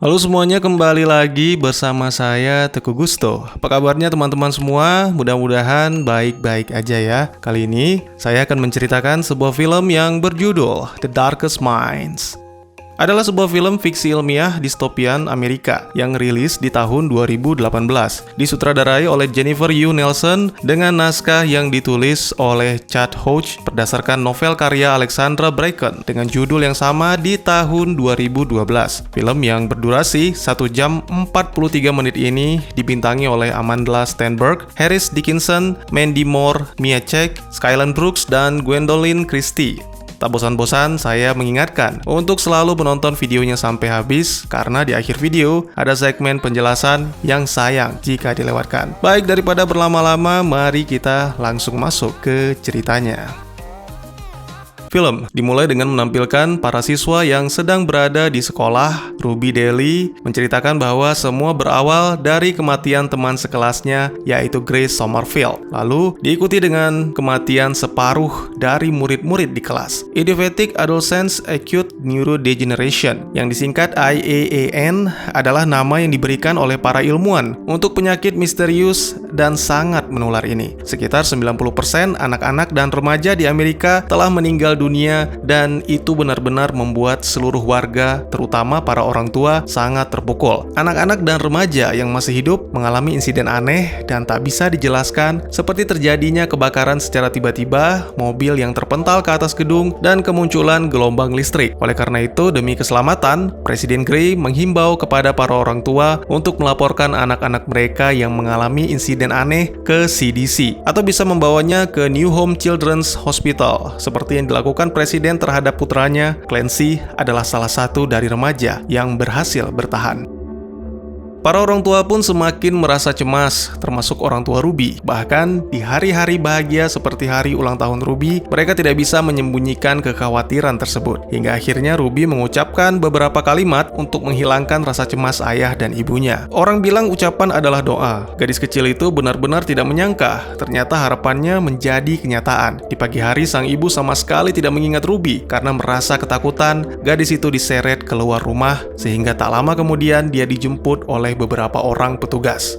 Halo semuanya, kembali lagi bersama saya Teguh Gusto. Apa kabarnya teman-teman semua? Mudah-mudahan baik-baik aja ya. Kali ini saya akan menceritakan sebuah film yang berjudul The Darkest Minds. Adalah sebuah film fiksi ilmiah distopian Amerika yang rilis di tahun 2018. Disutradarai oleh Jennifer Yuh Nelson dengan naskah yang ditulis oleh Chad Hodge berdasarkan novel karya Alexandra Bracken dengan judul yang sama di tahun 2012. Film yang berdurasi 1 jam 43 menit ini dibintangi oleh Amandla Stenberg, Harris Dickinson, Mandy Moore, Mia Chaek, Skyland Brooks, dan Gwendolyn Christie. Tak bosan-bosan saya mengingatkan untuk selalu menonton videonya sampai habis karena di akhir video ada segmen penjelasan yang sayang jika dilewatkan. Baik, daripada berlama-lama, mari kita langsung masuk ke ceritanya. Film dimulai dengan menampilkan para siswa yang sedang berada di sekolah. Ruby Daly menceritakan bahwa semua berawal dari kematian teman sekelasnya, yaitu Grace Summerfield. Lalu diikuti dengan kematian separuh dari murid-murid di kelas. Idiopathic Adolescent Acute Neurodegeneration, yang disingkat IAAN, adalah nama yang diberikan oleh para ilmuwan untuk penyakit misterius dan sangat menular ini. Sekitar 90% anak-anak dan remaja di Amerika telah meninggal dunia, dan itu benar-benar membuat seluruh warga, terutama para orang tua, sangat terpukul. Anak-anak dan remaja yang masih hidup mengalami insiden aneh dan tak bisa dijelaskan, seperti terjadinya kebakaran secara tiba-tiba, mobil yang terpental ke atas gedung, dan kemunculan gelombang listrik. Oleh karena itu, demi keselamatan, Presiden Gray menghimbau kepada para orang tua untuk melaporkan anak-anak mereka yang mengalami insiden aneh ke CDC, atau bisa membawanya ke New Home Children's Hospital, seperti yang dilakukan Presiden terhadap putranya. Clancy adalah salah satu dari remaja yang berhasil bertahan. Para orang tua pun semakin merasa cemas, termasuk orang tua Ruby. Bahkan di hari-hari bahagia seperti hari ulang tahun Ruby, mereka tidak bisa menyembunyikan kekhawatiran tersebut. Hingga akhirnya Ruby mengucapkan beberapa kalimat untuk menghilangkan rasa cemas ayah dan ibunya. Orang bilang ucapan adalah doa. Gadis kecil itu benar-benar tidak menyangka, ternyata harapannya menjadi kenyataan. Di pagi hari, sang ibu sama sekali tidak mengingat Ruby karena merasa ketakutan. Gadis itu diseret keluar rumah, sehingga tak lama kemudian dia dijemput oleh beberapa orang petugas.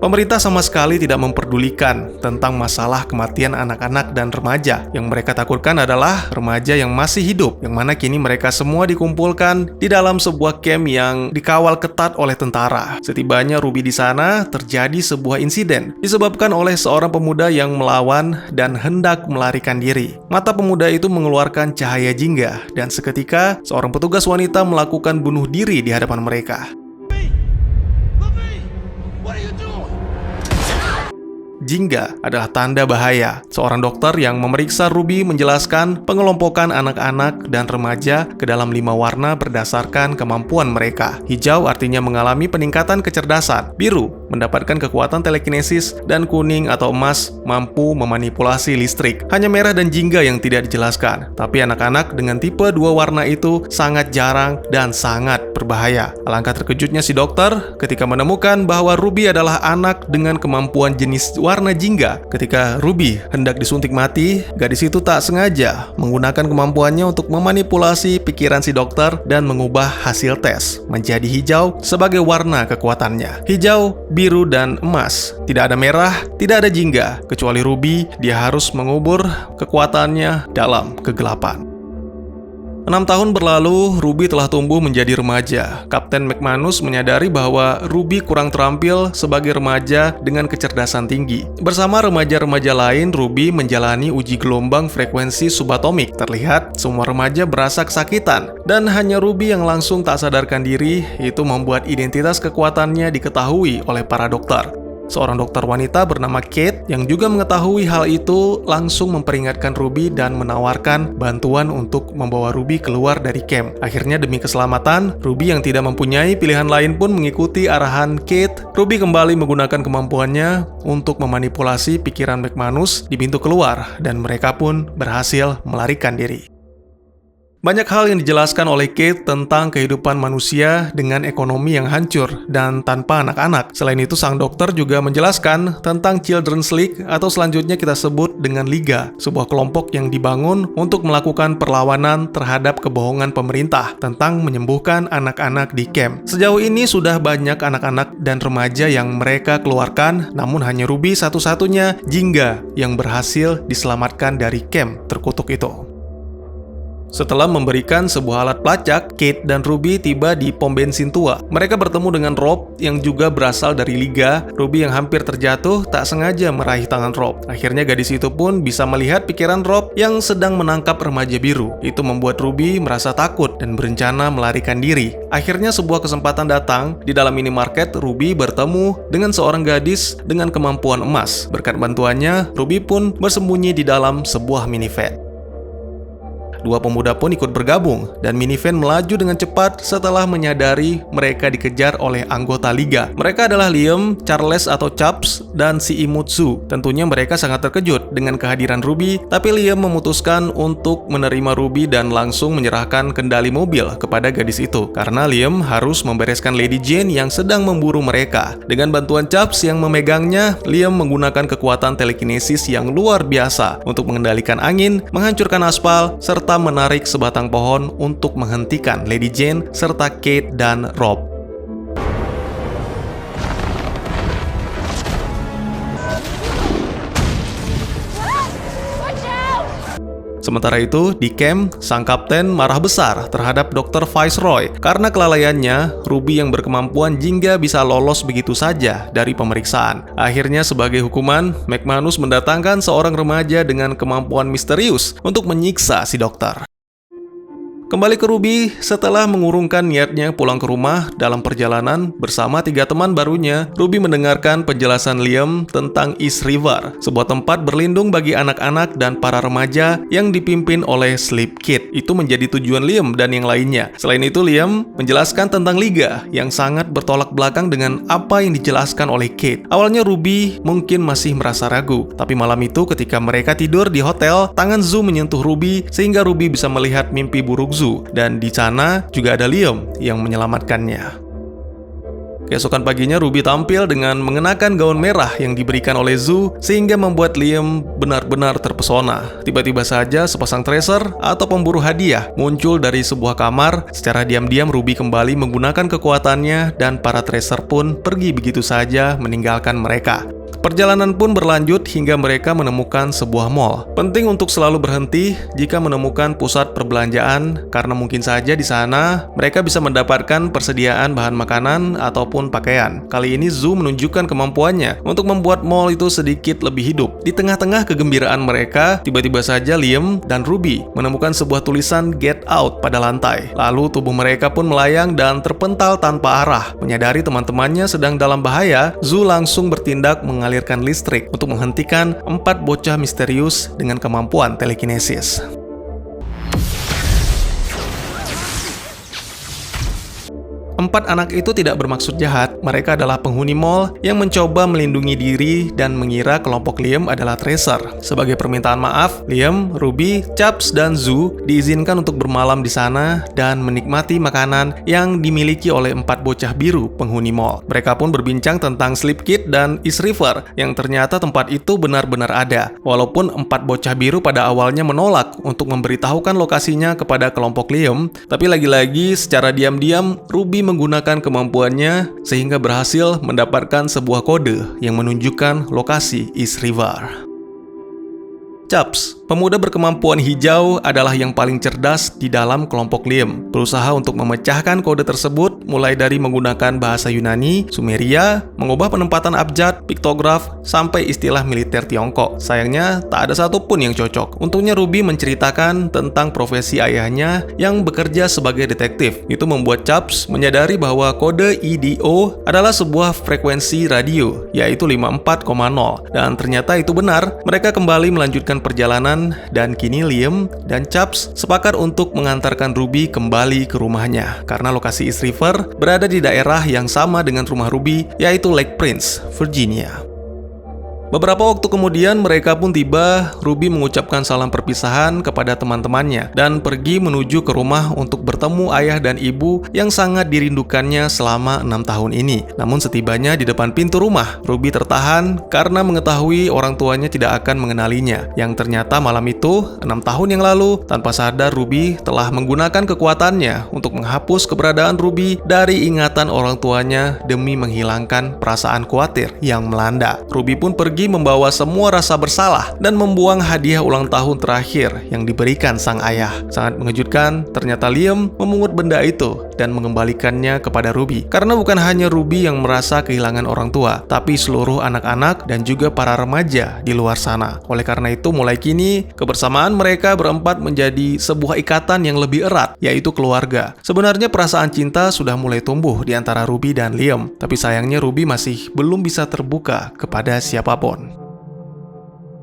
Pemerintah sama sekali tidak memperdulikan tentang masalah kematian anak-anak dan remaja. Yang mereka takutkan adalah remaja yang masih hidup, yang mana kini mereka semua dikumpulkan di dalam sebuah camp yang dikawal ketat oleh tentara. Setibanya Ruby di sana, terjadi sebuah insiden disebabkan oleh seorang pemuda yang melawan dan hendak melarikan diri. Mata pemuda itu mengeluarkan cahaya jingga, dan seketika seorang petugas wanita melakukan bunuh diri di hadapan mereka. Jingga adalah tanda bahaya. Seorang dokter yang memeriksa Ruby menjelaskan pengelompokan anak-anak dan remaja ke dalam 5 warna berdasarkan kemampuan mereka. Hijau artinya mengalami peningkatan kecerdasan, biru mendapatkan kekuatan telekinesis, dan kuning atau emas mampu memanipulasi listrik. Hanya merah dan jingga yang tidak dijelaskan. Tapi anak-anak dengan tipe 2 warna itu sangat jarang dan sangat berbahaya. Alangkah terkejutnya si dokter ketika menemukan bahwa Ruby adalah anak dengan kemampuan jenis warna jingga. Ketika Ruby hendak disuntik mati, gadis itu tak sengaja menggunakan kemampuannya untuk memanipulasi pikiran si dokter dan mengubah hasil tes menjadi hijau sebagai warna kekuatannya. Hijau, biru, dan emas. Tidak ada merah, tidak ada jingga. Kecuali Ruby, dia harus mengubur kekuatannya dalam kegelapan. 6 tahun berlalu, Ruby telah tumbuh menjadi remaja. Kapten McManus menyadari bahwa Ruby kurang terampil sebagai remaja dengan kecerdasan tinggi. Bersama remaja-remaja lain, Ruby menjalani uji gelombang frekuensi subatomik. Terlihat semua remaja berasa kesakitan, dan hanya Ruby yang langsung tak sadarkan diri. Itu membuat identitas kekuatannya diketahui oleh para dokter. Seorang dokter wanita bernama Kate yang juga mengetahui hal itu langsung memperingatkan Ruby dan menawarkan bantuan untuk membawa Ruby keluar dari camp. Akhirnya demi keselamatan, Ruby yang tidak mempunyai pilihan lain pun mengikuti arahan Kate. Ruby kembali menggunakan kemampuannya untuk memanipulasi pikiran McManus di pintu keluar, dan mereka pun berhasil melarikan diri. Banyak hal yang dijelaskan oleh Kate tentang kehidupan manusia dengan ekonomi yang hancur dan tanpa anak-anak. Selain itu, sang dokter juga menjelaskan tentang Children's League atau selanjutnya kita sebut dengan Liga, sebuah kelompok yang dibangun untuk melakukan perlawanan terhadap kebohongan pemerintah tentang menyembuhkan anak-anak di camp. Sejauh ini sudah banyak anak-anak dan remaja yang mereka keluarkan, namun hanya Ruby satu-satunya jingga yang berhasil diselamatkan dari camp terkutuk itu. Setelah memberikan sebuah alat pelacak, Kate dan Ruby tiba di pom bensin tua. Mereka bertemu dengan Rob yang juga berasal dari Liga. Ruby yang hampir terjatuh tak sengaja meraih tangan Rob. Akhirnya gadis itu pun bisa melihat pikiran Rob yang sedang menangkap remaja biru. Itu membuat Ruby merasa takut dan berencana melarikan diri. Akhirnya sebuah kesempatan datang. Di dalam minimarket, Ruby bertemu dengan seorang gadis dengan kemampuan emas. Berkat bantuannya, Ruby pun bersembunyi di dalam sebuah minivan. Dua pemuda pun ikut bergabung, dan minivan melaju dengan cepat setelah menyadari mereka dikejar oleh anggota Liga. Mereka adalah Liam, Charles atau Chaps, dan si imut Zu. Tentunya mereka sangat terkejut dengan kehadiran Ruby, tapi Liam memutuskan untuk menerima Ruby dan langsung menyerahkan kendali mobil kepada gadis itu. Karena Liam harus membereskan Lady Jane yang sedang memburu mereka. Dengan bantuan Chaps yang memegangnya, Liam menggunakan kekuatan telekinesis yang luar biasa untuk mengendalikan angin, menghancurkan aspal, serta menarik sebatang pohon untuk menghentikan Lady Jane serta Kate dan Rob. Sementara itu, di camp, sang kapten marah besar terhadap Dr. Viceroy karena kelalaiannya, Ruby yang berkemampuan jingga bisa lolos begitu saja dari pemeriksaan. Akhirnya sebagai hukuman, McManus mendatangkan seorang remaja dengan kemampuan misterius untuk menyiksa si dokter. Kembali ke Ruby, setelah mengurungkan niatnya pulang ke rumah dalam perjalanan bersama 3 teman barunya, Ruby mendengarkan penjelasan Liam tentang East River, sebuah tempat berlindung bagi anak-anak dan para remaja yang dipimpin oleh Sleep Kid. Itu menjadi tujuan Liam dan yang lainnya. Selain itu, Liam menjelaskan tentang Liga yang sangat bertolak belakang dengan apa yang dijelaskan oleh Kate. Awalnya Ruby mungkin masih merasa ragu, tapi malam itu ketika mereka tidur di hotel, tangan Zu menyentuh Ruby sehingga Ruby bisa melihat mimpi buruk Zu, dan di sana juga ada Liam yang menyelamatkannya. Keesokan paginya Ruby tampil dengan mengenakan gaun merah yang diberikan oleh Zu sehingga membuat Liam benar-benar terpesona. Tiba-tiba saja sepasang tracer atau pemburu hadiah muncul dari sebuah kamar. Secara diam-diam Ruby kembali menggunakan kekuatannya dan para tracer pun pergi begitu saja meninggalkan mereka. Perjalanan pun berlanjut hingga mereka menemukan sebuah mall. Penting untuk selalu berhenti jika menemukan pusat perbelanjaan karena mungkin saja di sana mereka bisa mendapatkan persediaan bahan makanan ataupun pakaian. Kali ini Zu menunjukkan kemampuannya untuk membuat mall itu sedikit lebih hidup. Di tengah-tengah kegembiraan mereka, tiba-tiba saja Liam dan Ruby menemukan sebuah tulisan "Get Out" pada lantai. Lalu tubuh mereka pun melayang dan terpental tanpa arah. Menyadari teman-temannya sedang dalam bahaya, Zu langsung bertindak mengalirkan listrik untuk menghentikan 4 bocah misterius dengan kemampuan telekinesis. Empat anak itu tidak bermaksud jahat, mereka adalah penghuni mall yang mencoba melindungi diri dan mengira kelompok Liam adalah tracer. Sebagai permintaan maaf, Liam, Ruby, Chaps, dan Zu diizinkan untuk bermalam di sana dan menikmati makanan yang dimiliki oleh 4 bocah biru penghuni mall. Mereka pun berbincang tentang Sleep Kid dan East River yang ternyata tempat itu benar-benar ada. Walaupun 4 bocah biru pada awalnya menolak untuk memberitahukan lokasinya kepada kelompok Liam, tapi lagi-lagi secara diam-diam Ruby menggunakan kemampuannya sehingga berhasil mendapatkan sebuah kode yang menunjukkan lokasi East River. Chaps, pemuda berkemampuan hijau, adalah yang paling cerdas di dalam kelompok Liam. Berusaha untuk memecahkan kode tersebut mulai dari menggunakan bahasa Yunani, Sumeria, mengubah penempatan abjad, piktograf, sampai istilah militer Tiongkok. Sayangnya, tak ada satupun yang cocok. Untungnya Ruby menceritakan tentang profesi ayahnya yang bekerja sebagai detektif. Itu membuat Chaps menyadari bahwa kode EDO adalah sebuah frekuensi radio, yaitu 54,0. Dan ternyata itu benar. Mereka kembali melanjutkan perjalanan dan kini Liam dan Chaps sepakat untuk mengantarkan Ruby kembali ke rumahnya karena lokasi East River berada di daerah yang sama dengan rumah Ruby, yaitu Lake Prince, Virginia. Beberapa waktu kemudian mereka pun tiba. Ruby mengucapkan salam perpisahan kepada teman-temannya dan pergi menuju ke rumah untuk bertemu ayah dan ibu yang sangat dirindukannya selama 6 tahun ini. Namun setibanya di depan pintu rumah, Ruby tertahan karena mengetahui orang tuanya tidak akan mengenalinya. Yang ternyata malam itu, 6 tahun yang lalu, tanpa sadar Ruby telah menggunakan kekuatannya untuk menghapus keberadaan Ruby dari ingatan orang tuanya demi menghilangkan perasaan khawatir yang melanda. Ruby pun pergi membawa semua rasa bersalah dan membuang hadiah ulang tahun terakhir yang diberikan sang ayah. Sangat mengejutkan, ternyata Liam memungut benda itu dan mengembalikannya kepada Ruby. Karena bukan hanya Ruby yang merasa kehilangan orang tua, tapi seluruh anak-anak dan juga para remaja di luar sana. Oleh karena itu, mulai kini, kebersamaan mereka berempat menjadi sebuah ikatan yang lebih erat, yaitu keluarga. Sebenarnya perasaan cinta sudah mulai tumbuh di antara Ruby dan Liam, tapi sayangnya Ruby masih belum bisa terbuka kepada siapapun.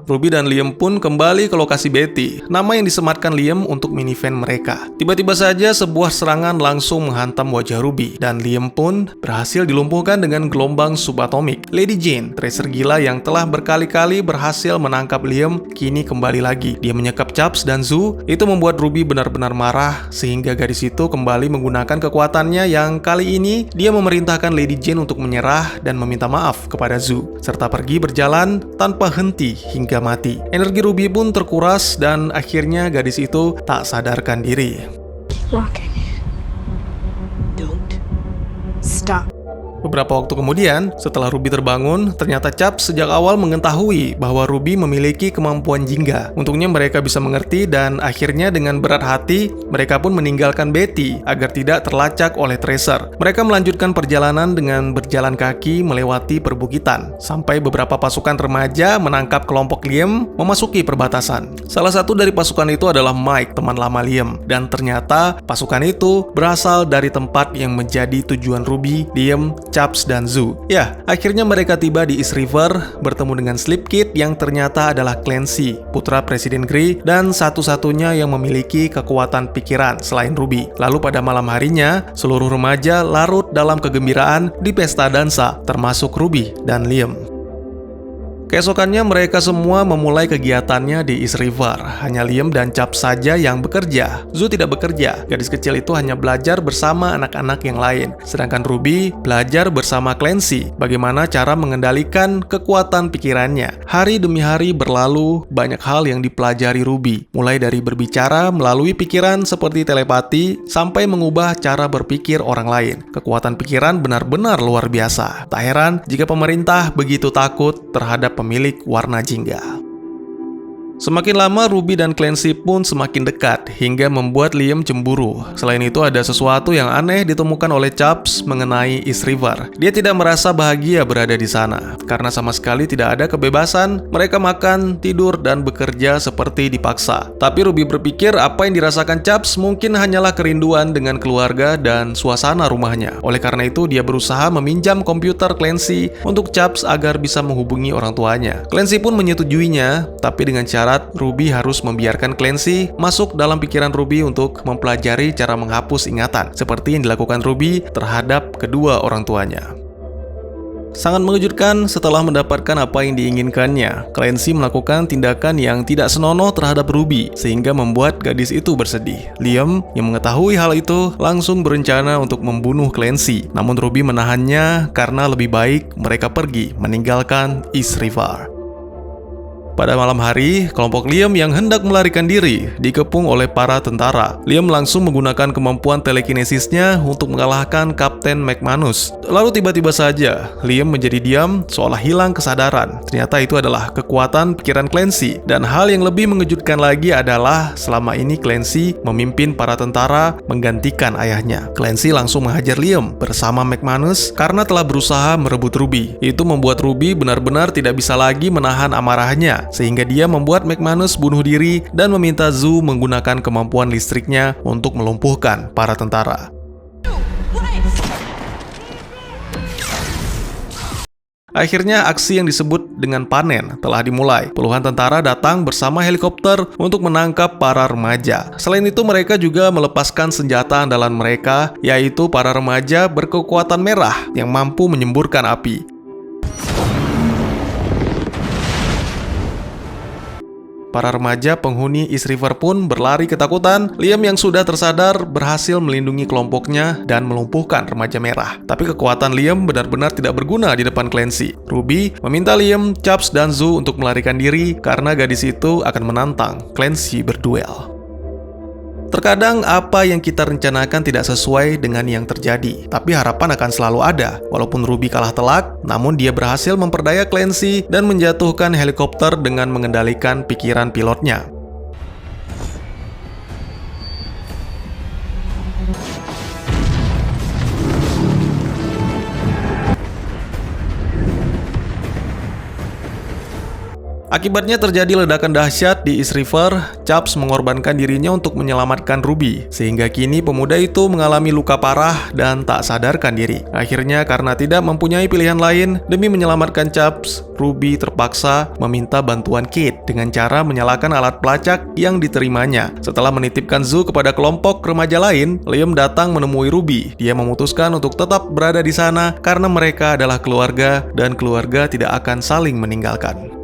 Ruby dan Liam pun kembali ke lokasi Betty, nama yang disematkan Liam untuk minivan mereka. Tiba-tiba saja sebuah serangan langsung menghantam wajah Ruby, dan Liam pun berhasil dilumpuhkan dengan gelombang subatomik. Lady Jane, tracer gila yang telah berkali-kali berhasil menangkap Liam, kini kembali lagi. Dia menyekap Chubbs dan Zoo. Itu membuat Ruby benar-benar marah, sehingga gadis itu kembali menggunakan kekuatannya yang kali ini dia memerintahkan Lady Jane untuk menyerah dan meminta maaf kepada Zoo, serta pergi berjalan tanpa henti hingga mati. Energi Ruby pun terkuras dan akhirnya gadis itu tak sadarkan diri. Walking. Don't stop. Beberapa waktu kemudian, setelah Ruby terbangun, ternyata Chubbs sejak awal mengetahui bahwa Ruby memiliki kemampuan jingga. Untungnya mereka bisa mengerti dan akhirnya dengan berat hati, mereka pun meninggalkan Betty agar tidak terlacak oleh Tracer. Mereka melanjutkan perjalanan dengan berjalan kaki melewati perbukitan, sampai beberapa pasukan remaja menangkap kelompok Liam memasuki perbatasan. Salah satu dari pasukan itu adalah Mike, teman lama Liam, dan ternyata pasukan itu berasal dari tempat yang menjadi tujuan Ruby, Liam, Chubbs, dan Zoo. Ya, akhirnya mereka tiba di East River bertemu dengan Slipkid yang ternyata adalah Clancy, putra Presiden Grey dan satu-satunya yang memiliki kekuatan pikiran selain Ruby. Lalu pada malam harinya, seluruh remaja larut dalam kegembiraan di pesta dansa, termasuk Ruby dan Liam. Keesokannya mereka semua memulai kegiatannya di East River. Hanya Liam dan Chubbs saja yang bekerja. Zoo tidak bekerja. Gadis kecil itu hanya belajar bersama anak-anak yang lain. Sedangkan Ruby belajar bersama Clancy bagaimana cara mengendalikan kekuatan pikirannya. Hari demi hari berlalu, banyak hal yang dipelajari Ruby. Mulai dari berbicara melalui pikiran seperti telepati, sampai mengubah cara berpikir orang lain. Kekuatan pikiran benar-benar luar biasa. Tak heran jika pemerintah begitu takut terhadap pemilik warna jingga. Semakin lama Ruby dan Clancy pun semakin dekat hingga membuat Liam cemburu. Selain itu ada sesuatu yang aneh ditemukan oleh Chubbs mengenai East River. Dia tidak merasa bahagia berada di sana karena sama sekali tidak ada kebebasan. Mereka makan, tidur, dan bekerja seperti dipaksa. Tapi Ruby berpikir apa yang dirasakan Chubbs mungkin hanyalah kerinduan dengan keluarga dan suasana rumahnya. Oleh karena itu dia berusaha meminjam komputer Clancy untuk Chubbs agar bisa menghubungi orang tuanya. Clancy pun menyetujuinya, tapi dengan syarat Ruby harus membiarkan Clancy masuk dalam pikiran Ruby untuk mempelajari cara menghapus ingatan, seperti yang dilakukan Ruby terhadap kedua orang tuanya. Sangat mengejutkan, setelah mendapatkan apa yang diinginkannya, Clancy melakukan tindakan yang tidak senonoh terhadap Ruby, sehingga membuat gadis itu bersedih. Liam, yang mengetahui hal itu, langsung berencana untuk membunuh Clancy. Namun Ruby menahannya karena lebih baik mereka pergi meninggalkan East River. Pada malam hari, kelompok Liam yang hendak melarikan diri dikepung oleh para tentara. Liam langsung menggunakan kemampuan telekinesisnya untuk mengalahkan Kapten McManus. Lalu tiba-tiba saja, Liam menjadi diam seolah hilang kesadaran. Ternyata itu adalah kekuatan pikiran Clancy. Dan hal yang lebih mengejutkan lagi adalah selama ini Clancy memimpin para tentara menggantikan ayahnya. Clancy langsung menghajar Liam bersama McManus karena telah berusaha merebut Ruby. Itu membuat Ruby benar-benar tidak bisa lagi menahan amarahnya, sehingga dia membuat McManus bunuh diri dan meminta Zoo menggunakan kemampuan listriknya untuk melumpuhkan para tentara. Akhirnya aksi yang disebut dengan panen telah dimulai. Puluhan tentara datang bersama helikopter untuk menangkap para remaja. Selain itu mereka juga melepaskan senjata andalan mereka, yaitu para remaja berkekuatan merah yang mampu menyemburkan api. Para remaja penghuni East River pun berlari ketakutan. Liam yang sudah tersadar berhasil melindungi kelompoknya dan melumpuhkan remaja merah. Tapi kekuatan Liam benar-benar tidak berguna di depan Clancy. Ruby meminta Liam, Chubbs, dan Zoo untuk melarikan diri karena gadis itu akan menantang Clancy berduel. Terkadang apa yang kita rencanakan tidak sesuai dengan yang terjadi, tapi harapan akan selalu ada. Walaupun Ruby kalah telak, namun dia berhasil memperdaya Clancy dan menjatuhkan helikopter dengan mengendalikan pikiran pilotnya. Akibatnya terjadi ledakan dahsyat di East River. Chubbs mengorbankan dirinya untuk menyelamatkan Ruby, sehingga kini pemuda itu mengalami luka parah dan tak sadarkan diri. Akhirnya karena tidak mempunyai pilihan lain, demi menyelamatkan Chubbs, Ruby terpaksa meminta bantuan Kate dengan cara menyalakan alat pelacak yang diterimanya. Setelah menitipkan Zoo kepada kelompok remaja lain, Liam datang menemui Ruby. Dia memutuskan untuk tetap berada di sana karena mereka adalah keluarga dan keluarga tidak akan saling meninggalkan.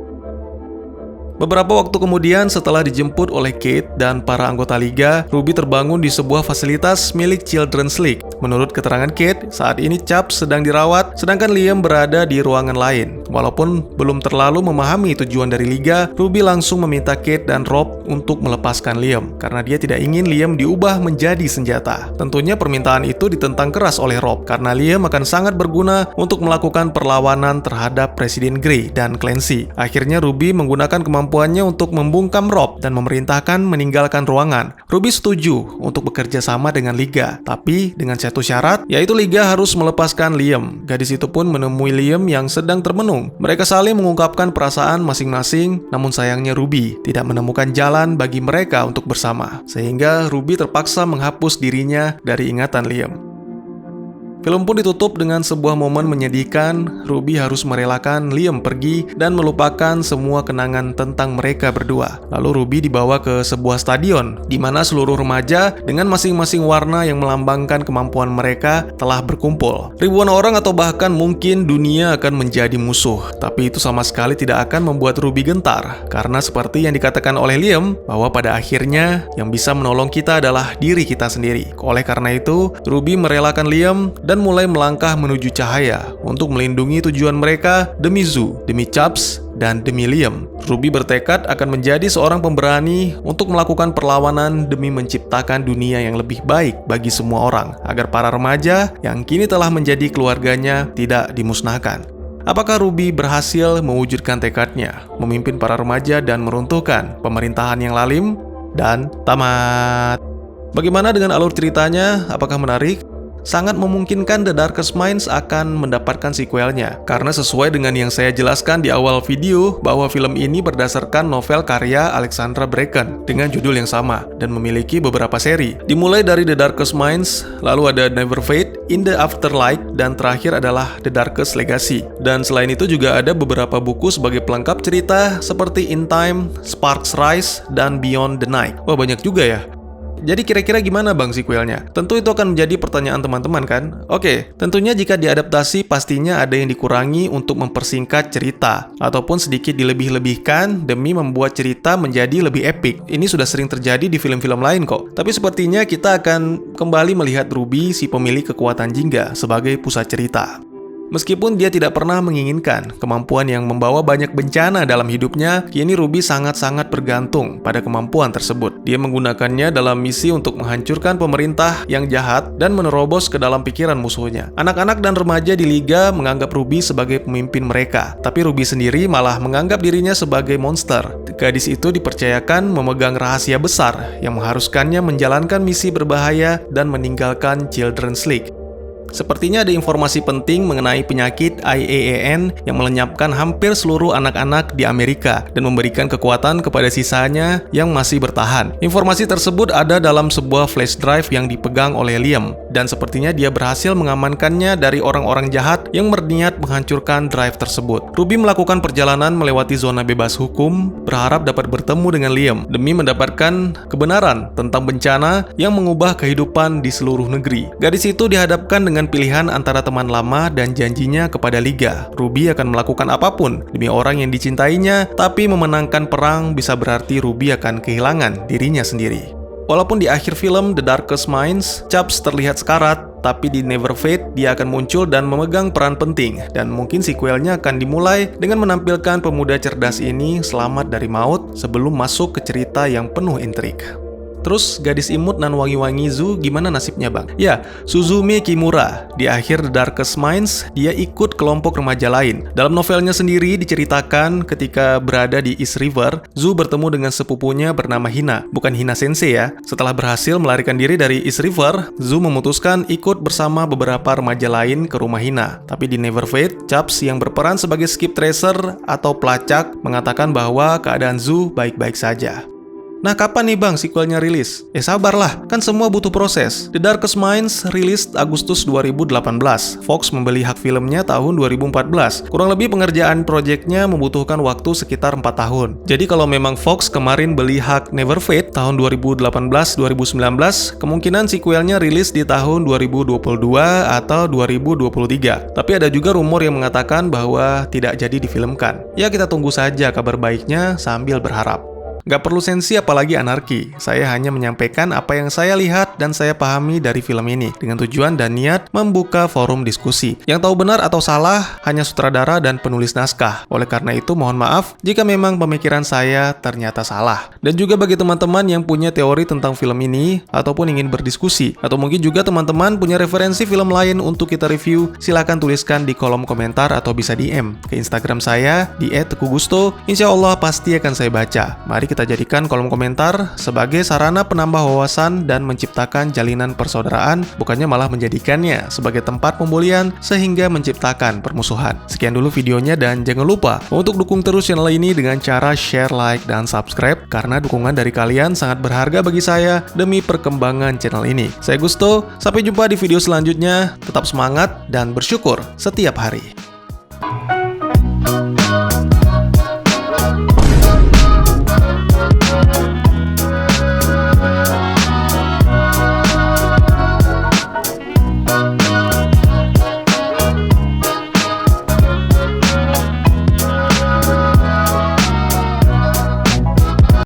Beberapa waktu kemudian setelah dijemput oleh Kate dan para anggota Liga, Ruby terbangun di sebuah fasilitas milik Children's League. Menurut keterangan Kate, saat ini Chubbs sedang dirawat, sedangkan Liam berada di ruangan lain. Walaupun belum terlalu memahami tujuan dari Liga, Ruby langsung meminta Kate dan Rob untuk melepaskan Liam, karena dia tidak ingin Liam diubah menjadi senjata. Tentunya permintaan itu ditentang keras oleh Rob, karena Liam akan sangat berguna untuk melakukan perlawanan terhadap Presiden Grey dan Clancy. Akhirnya Ruby menggunakan kemampuannya untuk membungkam Rob dan memerintahkan meninggalkan ruangan. Ruby setuju untuk bekerja sama dengan Liga, tapi dengan satu syarat, yaitu Liga harus melepaskan Liam. Gadis itu pun menemui Liam yang sedang termenung. Mereka saling mengungkapkan perasaan masing-masing, namun sayangnya Ruby tidak menemukan jalan bagi mereka untuk bersama, sehingga Ruby terpaksa menghapus dirinya dari ingatan Liam. Film pun ditutup dengan sebuah momen menyedihkan. Ruby harus merelakan Liam pergi dan melupakan semua kenangan tentang mereka berdua. Lalu Ruby dibawa ke sebuah stadion, di mana seluruh remaja dengan masing-masing warna yang melambangkan kemampuan mereka telah berkumpul. Ribuan orang atau bahkan mungkin dunia akan menjadi musuh, tapi itu sama sekali tidak akan membuat Ruby gentar, karena seperti yang dikatakan oleh Liam, bahwa pada akhirnya yang bisa menolong kita adalah diri kita sendiri. Oleh karena itu, Ruby merelakan Liam dan mulai melangkah menuju cahaya untuk melindungi tujuan mereka demi Zoo, demi Chubbs, dan demi Liam. Ruby bertekad akan menjadi seorang pemberani untuk melakukan perlawanan demi menciptakan dunia yang lebih baik bagi semua orang, agar para remaja yang kini telah menjadi keluarganya tidak dimusnahkan. Apakah Ruby berhasil mewujudkan tekadnya, memimpin para remaja dan meruntuhkan pemerintahan yang lalim? Dan tamat. Bagaimana dengan alur ceritanya? Apakah menarik? Sangat memungkinkan The Darkest Minds akan mendapatkan sequelnya, karena sesuai dengan yang saya jelaskan di awal video, bahwa film ini berdasarkan novel karya Alexandra Bracken dengan judul yang sama dan memiliki beberapa seri. Dimulai dari The Darkest Minds, lalu ada Never Fade, In the Afterlife, dan terakhir adalah The Darkest Legacy. Dan selain itu juga ada beberapa buku sebagai pelengkap cerita seperti In Time, Sparks Rise, dan Beyond the Night. Wah, banyak juga ya. Jadi kira-kira gimana bang sequelnya? Tentu itu akan menjadi pertanyaan teman-teman kan? Oke, tentunya jika diadaptasi pastinya ada yang dikurangi untuk mempersingkat cerita, ataupun sedikit dilebih-lebihkan demi membuat cerita menjadi lebih epik. Ini sudah sering terjadi di film-film lain kok. Tapi sepertinya kita akan kembali melihat Ruby, si pemilik kekuatan jingga, sebagai pusat cerita. Meskipun dia tidak pernah menginginkan kemampuan yang membawa banyak bencana dalam hidupnya, kini Ruby sangat-sangat bergantung pada kemampuan tersebut. Dia menggunakannya dalam misi untuk menghancurkan pemerintah yang jahat dan menerobos ke dalam pikiran musuhnya. Anak-anak dan remaja di Liga menganggap Ruby sebagai pemimpin mereka, tapi Ruby sendiri malah menganggap dirinya sebagai monster. Gadis itu dipercayakan memegang rahasia besar yang mengharuskannya menjalankan misi berbahaya dan meninggalkan Children's League. Sepertinya ada informasi penting mengenai penyakit IAAN yang melenyapkan hampir seluruh anak-anak di Amerika dan memberikan kekuatan kepada sisanya yang masih bertahan. Informasi tersebut ada dalam sebuah flash drive yang dipegang oleh Liam, dan sepertinya dia berhasil mengamankannya dari orang-orang jahat yang berniat menghancurkan drive tersebut. Ruby melakukan perjalanan melewati zona bebas hukum, berharap dapat bertemu dengan Liam demi mendapatkan kebenaran tentang bencana yang mengubah kehidupan di seluruh negeri. Gadis itu dihadapkan dengan dengan pilihan antara teman lama dan janjinya kepada Liga. Ruby akan melakukan apapun demi orang yang dicintainya, tapi memenangkan perang bisa berarti Ruby akan kehilangan dirinya sendiri. Walaupun di akhir film The Darkest Minds, Chubbs terlihat sekarat, tapi di Never Fate dia akan muncul dan memegang peran penting, dan mungkin sequelnya akan dimulai dengan menampilkan pemuda cerdas ini selamat dari maut sebelum masuk ke cerita yang penuh intrik. Terus gadis imut dan wangi-wangi Zu gimana nasibnya bang? Ya, Suzumi Kimura. Di akhir The Darkest Minds, dia ikut kelompok remaja lain. Dalam novelnya sendiri diceritakan ketika berada di East River, Zu bertemu dengan sepupunya bernama Hina. Bukan Hina Sensei ya. Setelah berhasil melarikan diri dari East River, Zu memutuskan ikut bersama beberapa remaja lain ke rumah Hina. Tapi di Never Fate, Chubbs yang berperan sebagai skip tracer atau pelacak mengatakan bahwa keadaan Zu baik-baik saja. Nah, kapan nih bang sequelnya rilis? Sabarlah, kan semua butuh proses. The Darkest Minds rilis Agustus 2018. Fox membeli hak filmnya tahun 2014. Kurang lebih pengerjaan proyeknya membutuhkan waktu sekitar 4 tahun. Jadi kalau memang Fox kemarin beli hak Never Fate tahun 2018-2019, kemungkinan sequelnya rilis di tahun 2022 atau 2023. Tapi ada juga rumor yang mengatakan bahwa tidak jadi difilmkan. Ya kita tunggu saja kabar baiknya sambil berharap. Gak perlu sensi apalagi anarki, saya hanya menyampaikan apa yang saya lihat dan saya pahami dari film ini dengan tujuan dan niat membuka forum diskusi. Yang tahu benar atau salah hanya sutradara dan penulis naskah. Oleh karena itu mohon maaf jika memang pemikiran saya ternyata salah. Dan juga bagi teman-teman yang punya teori tentang film ini ataupun ingin berdiskusi, atau mungkin juga teman-teman punya referensi film lain untuk kita review, silahkan tuliskan di kolom komentar atau bisa DM ke Instagram saya di @tegugusto. Insya Allah pasti akan saya baca. Mari kita jadikan kolom komentar sebagai sarana penambah wawasan dan menciptakan jalinan persaudaraan, bukannya malah menjadikannya sebagai tempat pembulian sehingga menciptakan permusuhan. Sekian dulu videonya dan jangan lupa untuk dukung terus channel ini dengan cara share, like, dan subscribe karena dukungan dari kalian sangat berharga bagi saya demi perkembangan channel ini. Saya Gusto, sampai jumpa di video selanjutnya. Tetap semangat dan bersyukur setiap hari.